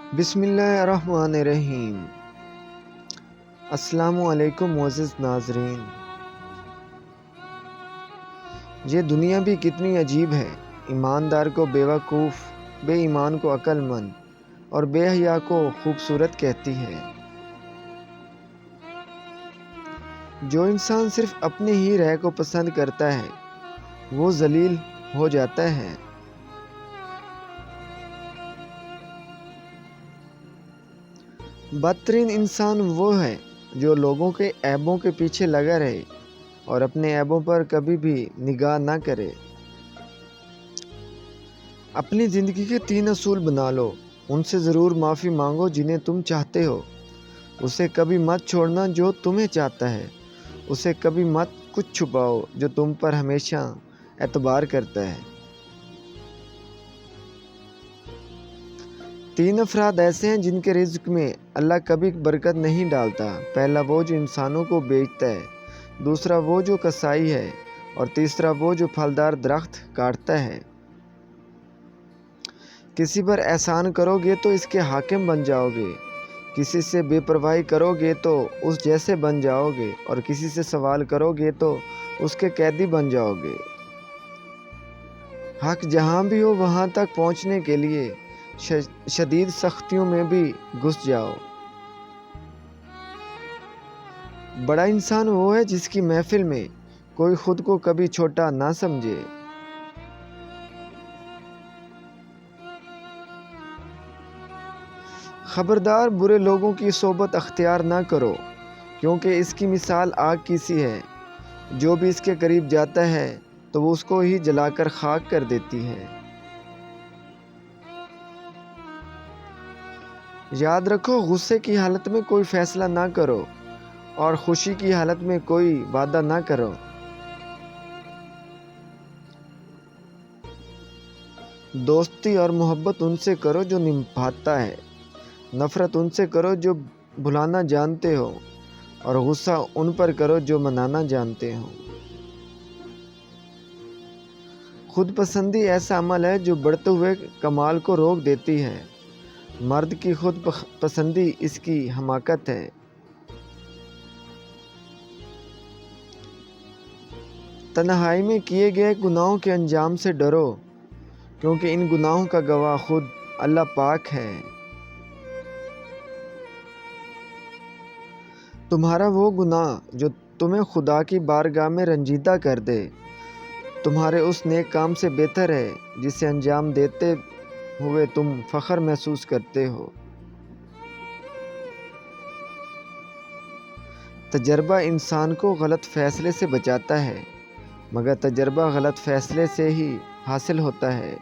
بسم اللہ الرحمن الرحیم۔ السلام علیکم معزز ناظرین۔ یہ دنیا بھی کتنی عجیب ہے، ایماندار کو بیوقوف، بے ایمان کو عقل مند اور بے حیا کو خوبصورت کہتی ہے۔ جو انسان صرف اپنے ہی رائے کو پسند کرتا ہے وہ ذلیل ہو جاتا ہے۔ بدترین انسان وہ ہے جو لوگوں کے عیبوں کے پیچھے لگا رہے اور اپنے عیبوں پر کبھی بھی نگاہ نہ کرے۔ اپنی زندگی کے 3 اصول بنا لو، ان سے ضرور معافی مانگو جنہیں تم چاہتے ہو، اسے کبھی مت چھوڑنا جو تمہیں چاہتا ہے، اسے کبھی مت کچھ چھپاؤ جو تم پر ہمیشہ اعتبار کرتا ہے۔ 3 افراد ایسے ہیں جن کے رزق میں اللہ کبھی برکت نہیں ڈالتا۔ پہلا وہ جو انسانوں کو بیچتا ہے، دوسرا وہ جو کسائی ہے، اور تیسرا وہ جو پھلدار درخت کاٹتا ہے۔ کسی پر احسان کرو گے تو اس کے حاکم بن جاؤ گے، کسی سے بے پرواہی کرو گے تو اس جیسے بن جاؤ گے، اور کسی سے سوال کرو گے تو اس کے قیدی بن جاؤ گے۔ حق جہاں بھی ہو وہاں تک پہنچنے کے لیے شدید سختیوں میں بھی گھس جاؤ۔ بڑا انسان وہ ہے جس کی محفل میں کوئی خود کو کبھی چھوٹا نہ سمجھے۔ خبردار، برے لوگوں کی صحبت اختیار نہ کرو، کیونکہ اس کی مثال آگ کی سی ہے، جو بھی اس کے قریب جاتا ہے تو وہ اس کو ہی جلا کر خاک کر دیتی ہے۔ یاد رکھو، غصے کی حالت میں کوئی فیصلہ نہ کرو اور خوشی کی حالت میں کوئی وعدہ نہ کرو۔ دوستی اور محبت ان سے کرو جو نبھاتا ہے، نفرت ان سے کرو جو بھلانا جانتے ہو، اور غصہ ان پر کرو جو منانا جانتے ہو۔ خود پسندی ایسا عمل ہے جو بڑھتے ہوئے کمال کو روک دیتی ہے۔ مرد کی خود پسندی اس کی حماقت ہے۔ تنہائی میں کیے گئے گناہوں کے انجام سے ڈرو، کیونکہ ان گناہوں کا گواہ خود اللہ پاک ہے۔ تمہارا وہ گناہ جو تمہیں خدا کی بارگاہ میں رنجیدہ کر دے، تمہارے اس نیک کام سے بہتر ہے جسے انجام دیتے ہوئے تم فخر محسوس کرتے ہو۔ تجربہ انسان کو غلط فیصلے سے بچاتا ہے، مگر تجربہ غلط فیصلے سے ہی حاصل ہوتا ہے۔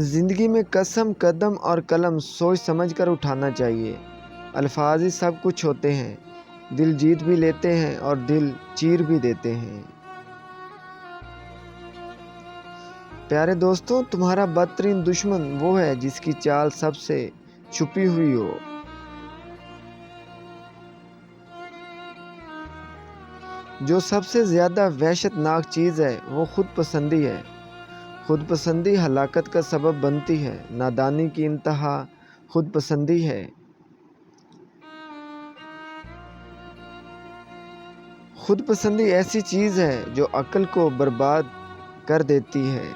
زندگی میں قسم، قدم اور قلم سوچ سمجھ کر اٹھانا چاہیے۔ الفاظ ہی سب کچھ ہوتے ہیں، دل جیت بھی لیتے ہیں اور دل چیر بھی دیتے ہیں۔ پیارے دوستوں، تمہارا بدترین دشمن وہ ہے جس کی چال سب سے چھپی ہوئی ہو۔ جو سب سے زیادہ وحشت ناک چیز ہے وہ خود پسندی ہے۔ خود پسندی ہلاکت کا سبب بنتی ہے۔ نادانی کی انتہا خود پسندی ہے۔ خود پسندی ایسی چیز ہے جو عقل کو برباد کر دیتی ہے۔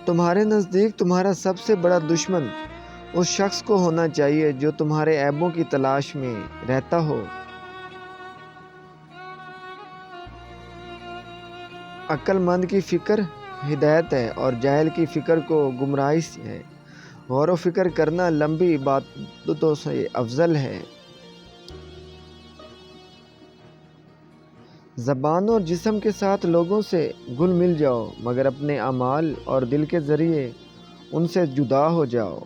تمہارے نزدیک تمہارا سب سے بڑا دشمن اس شخص کو ہونا چاہیے جو تمہارے عیبوں کی تلاش میں رہتا ہو۔ عقل مند کی فکر ہدایت ہے اور جاہل کی فکر کو گمراہی ہے۔ غور و فکر کرنا لمبی عبادتوں سے افضل ہے۔ زبان اور جسم کے ساتھ لوگوں سے گھل مل جاؤ، مگر اپنے اعمال اور دل کے ذریعے ان سے جدا ہو جاؤ۔